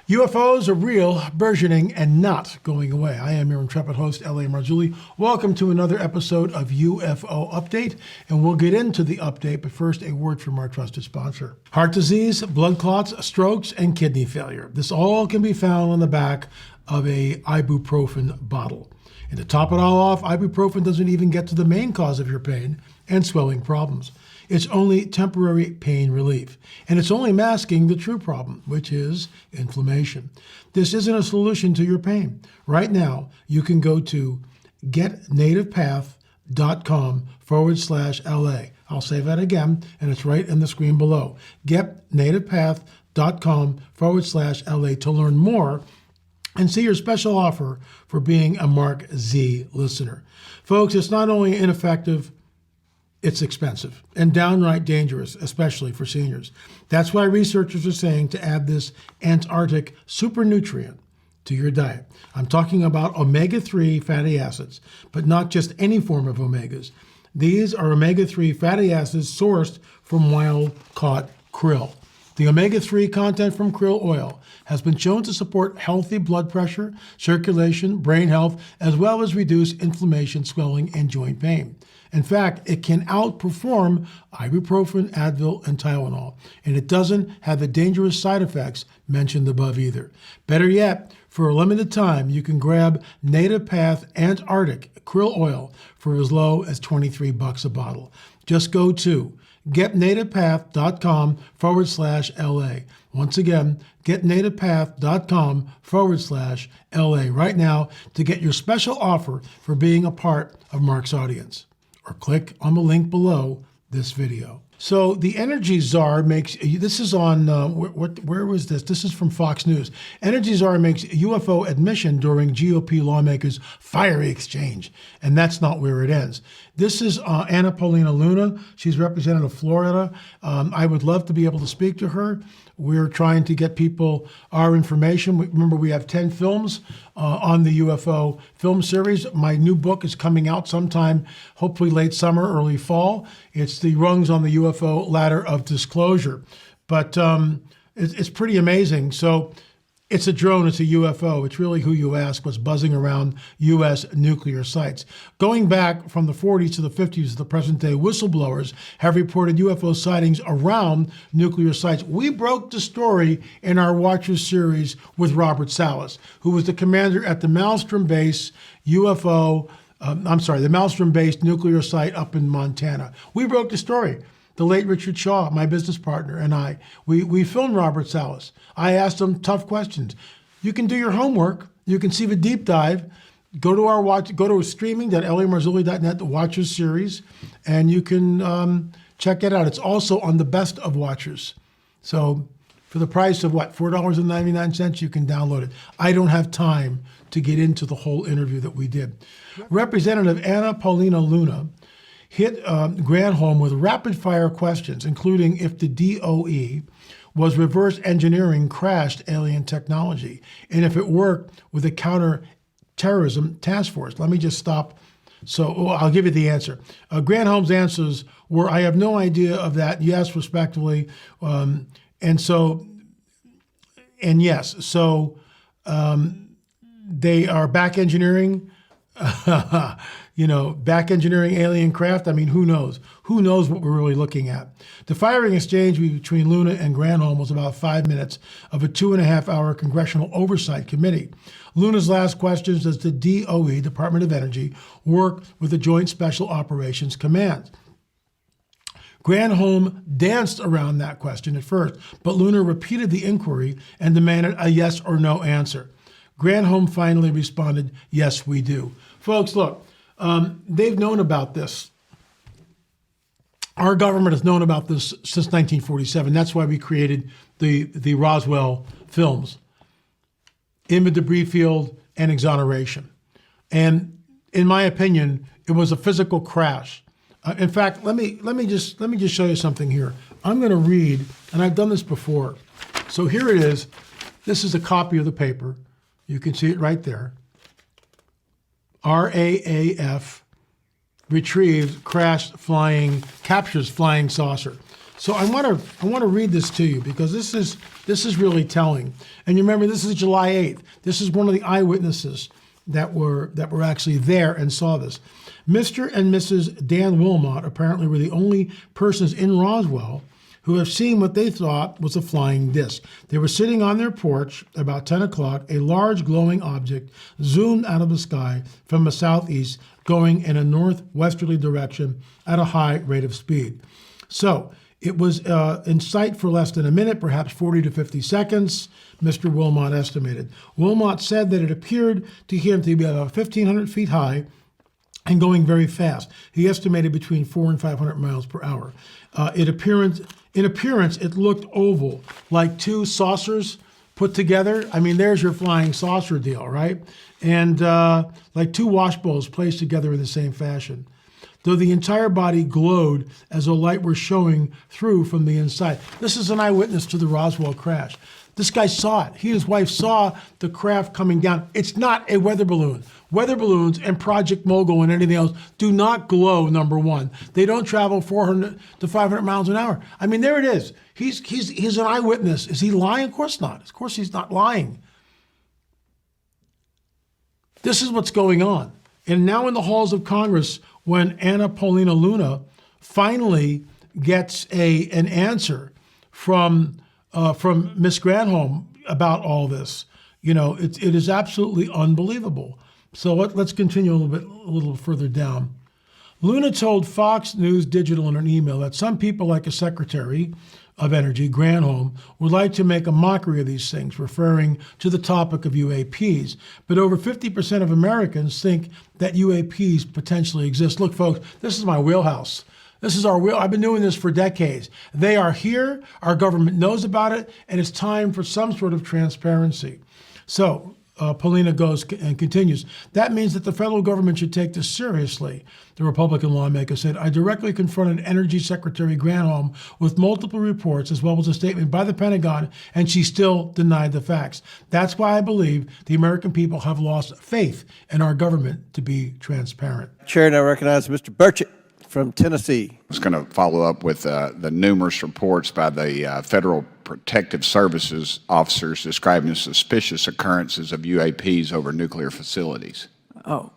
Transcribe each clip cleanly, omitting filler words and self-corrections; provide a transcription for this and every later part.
UFOs are real, burgeoning, and not going away. I am your intrepid host, L.A. Marzulli. Welcome to another episode of UFO Update, and we'll get into the update, but first, a word from our trusted sponsor. Heart disease, blood clots, strokes, and kidney failure. This all can be found on the back of a ibuprofen bottle. And to top it all off, ibuprofen doesn't even get to the main cause of your pain and swelling problems. It's only temporary pain relief, and it's only masking the true problem, which is inflammation. This isn't a solution to your pain. Right now, you can go to getnativepath.com/LA. I'll say that again, and it's right in the screen below. Getnativepath.com/LA to learn more and see your special offer for being a Mark Z listener. Folks, it's not only ineffective, it's expensive and downright dangerous, especially for seniors. That's why researchers are saying to add this Antarctic super nutrient to your diet. I'm talking about omega-3 fatty acids, but not just any form of omegas. These are omega-3 fatty acids sourced from wild-caught krill. The omega-3 content from krill oil has been shown to support healthy blood pressure, circulation, brain health, as well as reduce inflammation, swelling, and joint pain. In fact, it can outperform ibuprofen, Advil, and Tylenol, and it doesn't have the dangerous side effects mentioned above either. Better yet, for a limited time, you can grab Native Path Antarctic krill oil for as low as $23 a bottle. Just go to getnativepath.com/LA. Once again, getnativepath.com/LA right now to get your special offer for being a part of Mark's audience. Or click on the link below this video. So the Energy Czar makes, this is on, where was this? This is from Fox News. Energy Czar makes UFO admission during GOP lawmakers' fiery exchange. And that's not where it ends. This is Anna Paulina Luna. She's Representative of Florida. I would love to be able to speak to her. We're trying to get people our information. Remember, we have 10 films on the UFO film series. My new book is coming out sometime, hopefully late summer, early fall. It's the rungs on the UFO ladder of disclosure. But it's pretty amazing. So it's a drone, it's a UFO. It's really who you ask was buzzing around U.S. nuclear sites. Going back from the 40s to the 50s, the present day whistleblowers have reported UFO sightings around nuclear sites. We broke the story in our Watchers series with Robert Salas, who was the commander at the Maelstrom-based the Maelstrom-based nuclear site up in Montana. We broke the story. The late Richard Shaw, my business partner, and we filmed Robert Salas. I asked him tough questions. You can do your homework. You can see the deep dive. Go to streaming.lamarzulli.net, the Watchers series, and you can check it out. It's also on the Best of Watchers. So for the price of $4.99, you can download it. I don't have time to get into the whole interview that we did. Representative Anna Paulina Luna hit Granholm with rapid-fire questions, including if the DOE was reverse engineering crashed alien technology, and if it worked with a counter-terrorism task force. Let me just stop. So I'll give you the answer. Granholm's answers were, I have no idea of that, yes, respectively, and yes. So they are back engineering back engineering alien craft. I mean, who knows? Who knows what we're really looking at? The firing exchange between Luna and Granholm was about 5 minutes of a 2.5-hour Congressional Oversight Committee. Luna's last question is, does the DOE, Department of Energy, work with the Joint Special Operations Command? Granholm danced around that question at first, but Luna repeated the inquiry and demanded a yes or no answer. Granholm finally responded, yes, we do. Folks, look, they've known about this. Our government has known about this since 1947. That's why we created the Roswell films, In the Debris Field and Exoneration. And in my opinion, it was a physical crash. In fact, let me just show you something here. I'm going to read, and I've done this before. So here it is. This is a copy of the paper. You can see it right there. RAAF retrieves captures flying saucer. So I want to read this to you because this is really telling. And you remember, this is July 8th. This is one of the eyewitnesses that were actually there and saw this. Mr. and Mrs. Dan Wilmot apparently were the only persons in Roswell who have seen what they thought was a flying disc. They were sitting on their porch about 10 o'clock. A large glowing object zoomed out of the sky from the southeast, going in a northwesterly direction at a high rate of speed. So it was in sight for less than a minute, perhaps 40 to 50 seconds, Mr. Wilmot estimated. Wilmot said that it appeared to him to be about 1,500 feet high and going very fast. He estimated between 400 and 500 miles per hour. In appearance, it looked oval, like two saucers put together. I mean, there's your flying saucer deal, right? And like two wash bowls placed together in the same fashion, though the entire body glowed as though light were showing through from the inside. This is an eyewitness to the Roswell crash. This guy saw it. He and his wife saw the craft coming down. It's not a weather balloon. Weather balloons and Project Mogul and anything else do not glow, number one. They don't travel 400 to 500 miles an hour. I mean, there it is. He's an eyewitness. Is he lying? Of course not. Of course he's not lying. This is what's going on. And now in the halls of Congress, when Anna Paulina Luna finally gets an answer from Miss Granholm about all this, you know, it is absolutely unbelievable. So let's continue a little further down. Luna told Fox News Digital in an email that some people, like a Secretary of Energy, Granholm, would like to make a mockery of these things, referring to the topic of UAPs. But over 50% of Americans think that UAPs potentially exist. Look, folks, this is my wheelhouse. This is our wheel. I've been doing this for decades. They are here. Our government knows about it, and it's time for some sort of transparency. So Paulina goes and continues. That means that the federal government should take this seriously, the Republican lawmaker said. I directly confronted Energy Secretary Granholm with multiple reports as well as a statement by the Pentagon, and she still denied the facts. That's why I believe the American people have lost faith in our government to be transparent. Chair, now recognize Mr. Burchett from Tennessee. I was going to follow up with the numerous reports by the Federal Protective Services officers describing suspicious occurrences of UAPs over nuclear facilities. Let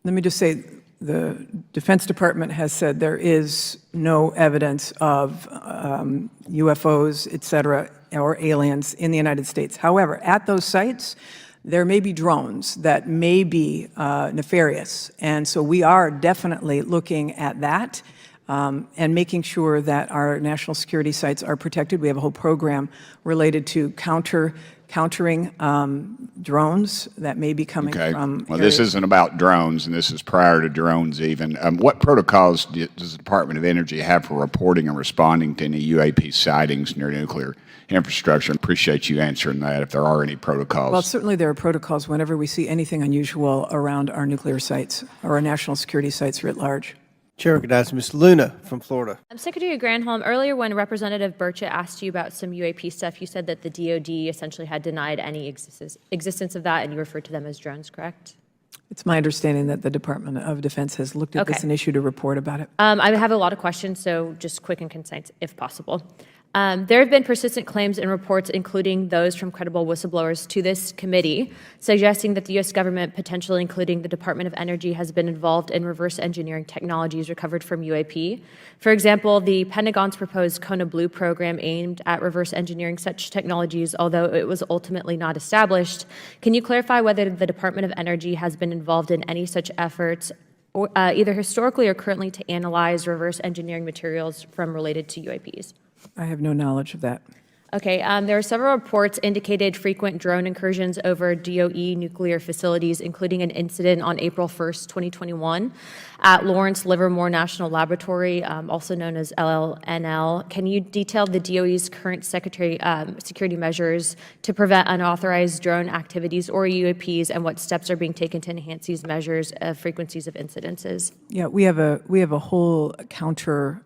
me just say, the Defense Department has said there is no evidence of UFOs, et cetera, or aliens in the United States. However, at those sites, there may be drones that may be nefarious. And so we are definitely looking at that and making sure that our national security sites are protected. We have a whole program related to countering drones that may be coming from Well, areas. this isn't about drones, and this is prior to drones even. What protocols does the Department of Energy have for reporting and responding to any UAP sightings near nuclear infrastructure? Appreciate you answering that, if there are any protocols. Well, certainly there are protocols whenever we see anything unusual around our nuclear sites or our national security sites writ large. Chair recognizes Ms. Luna from Florida. Secretary Granholm, earlier when Representative Burchett asked you about some UAP stuff, you said that the DOD essentially had denied any existence of that, and you referred to them as drones, correct? It's my understanding that the Department of Defense has looked at this and issued a report about it. I have a lot of questions, so just quick and concise if possible. There have been persistent claims and reports, including those from credible whistleblowers to this committee, suggesting that the U.S. government, potentially including the Department of Energy, has been involved in reverse engineering technologies recovered from UAP. For example, the Pentagon's proposed Kona Blue program aimed at reverse engineering such technologies, although it was ultimately not established. Can you clarify whether the Department of Energy has been involved in any such efforts, or, either historically or currently, to analyze reverse engineering materials from related to UAPs? I have no knowledge of that. Okay, there are several reports indicated frequent drone incursions over DOE nuclear facilities, including an incident on April 1st, 2021 at Lawrence Livermore National Laboratory, also known as LLNL. Can you detail the DOE's current security measures to prevent unauthorized drone activities or UAPs, and what steps are being taken to enhance these measures of frequencies of incidences? Yeah, we have a whole counter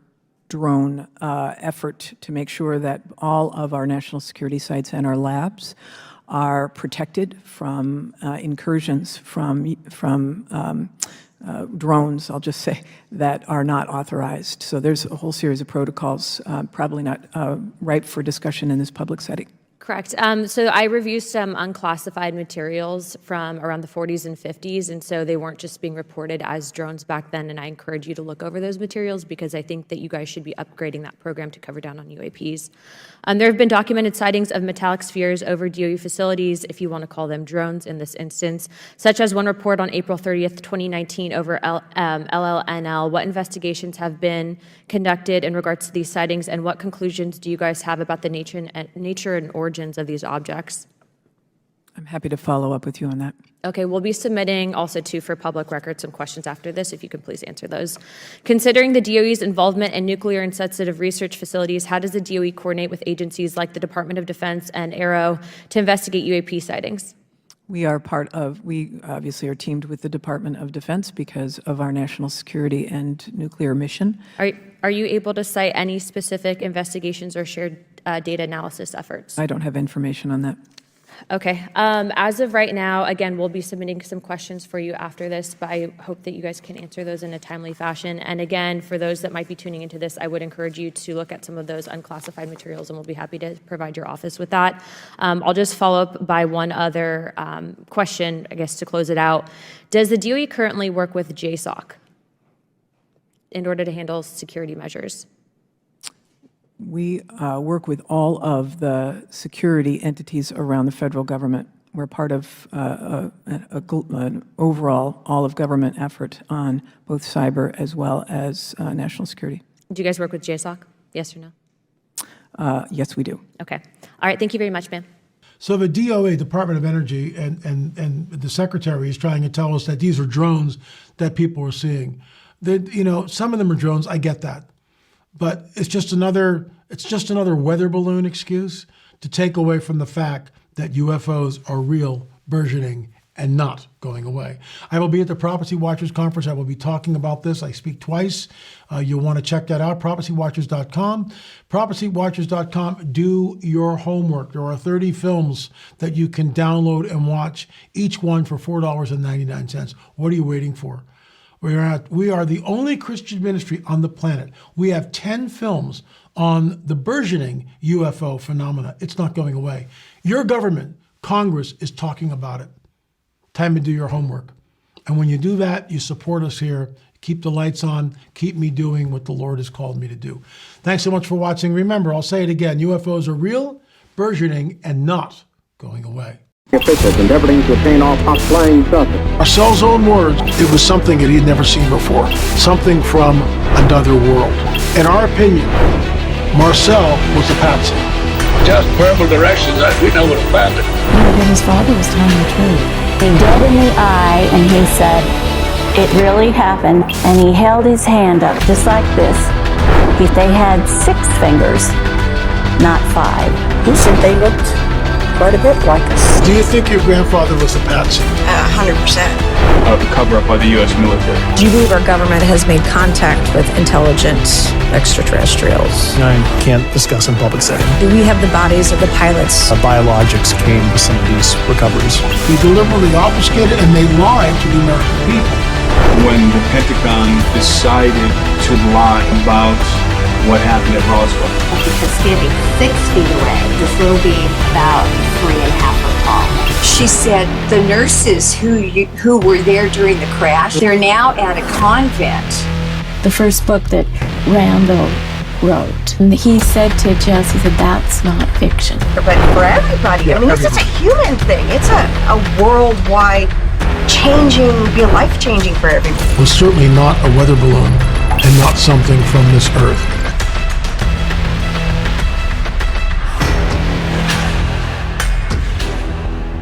drone effort to make sure that all of our national security sites and our labs are protected from incursions from drones, I'll just say, that are not authorized. So there's a whole series of protocols, probably not ripe for discussion in this public setting. Correct. So I reviewed some unclassified materials from around the 40s and 50s, and so they weren't just being reported as drones back then, and I encourage you to look over those materials because I think that you guys should be upgrading that program to cover down on UAPs. There have been documented sightings of metallic spheres over DOE facilities, if you want to call them drones in this instance, such as one report on April 30th, 2019 over LLNL. What investigations have been conducted in regards to these sightings, and what conclusions do you guys have about the nature and origins of these objects? I'm happy to follow up with you on that. Okay, we'll be submitting also too for public record some questions after this, if you could please answer those. Considering the DOE's involvement in nuclear and sensitive research facilities, how does the DOE coordinate with agencies like the Department of Defense and AARO to investigate UAP sightings? We obviously are teamed with the Department of Defense because of our national security and nuclear mission. Are you able to cite any specific investigations or shared data analysis efforts? I don't have information on that. Okay. As of right now, again, we'll be submitting some questions for you after this, but I hope that you guys can answer those in a timely fashion. And again, for those that might be tuning into this, I would encourage you to look at some of those unclassified materials, and we'll be happy to provide your office with that. I'll just follow up by one other question, I guess, to close it out. Does the DOE currently work with JSOC in order to handle security measures? We work with all of the security entities around the federal government. We're part of an overall all-of-government effort on both cyber as well as national security. Do you guys work with JSOC? Yes or no? Yes, we do. Okay. All right. Thank you very much, ma'am. So the DOE, Department of Energy, and the Secretary is trying to tell us that these are drones that people are seeing. Some of them are drones. I get that. But it's just another weather balloon excuse to take away from the fact that UFOs are real, burgeoning, and not going away. I will be at the Prophecy Watchers Conference. I will be talking about this. I speak twice. You'll want to check that out, prophecywatchers.com. Prophecywatchers.com. Do your homework. There are 30 films that you can download and watch, each one for $4.99. What are you waiting for? We are the only Christian ministry on the planet. We have 10 films on the burgeoning UFO phenomena. It's not going away. Your government, Congress, is talking about it. Time to do your homework. And when you do that, you support us here. Keep the lights on. Keep me doing what the Lord has called me to do. Thanks so much for watching. Remember, I'll say it again. UFOs are real, burgeoning, and not going away. Officials endeavoring to obtain all top flying saucers. Marcel's own words, it was something that he'd never seen before, something from another world. In our opinion, Marcel was a patsy. Just verbal directions, we know what about it. That his father was telling the truth. He dead in the eye, and he said, it really happened, and he held his hand up just like this. They had 6 fingers, not 5. He said they looked quite a bit like us. Do you think your grandfather was a patsy? 100%. Cover up by the U.S. military. Do you believe our government has made contact with intelligent extraterrestrials? I can't discuss in public setting. Do we have the bodies of the pilots? Biologics came to some of these recoveries. He deliberately obfuscated and they lied to the American people. When the Pentagon decided to lie about what happened at Roswell. Because standing 6 feet away, this little being about 3.5 feet tall. She said the nurses who were there during the crash, they're now at a convent. The first book that Randall wrote, and he said to Jess, he said, that's not fiction. But for everybody, I mean, this is a human thing. It's a worldwide changing, be life-changing for everyone. It was certainly not a weather balloon and not something from this earth.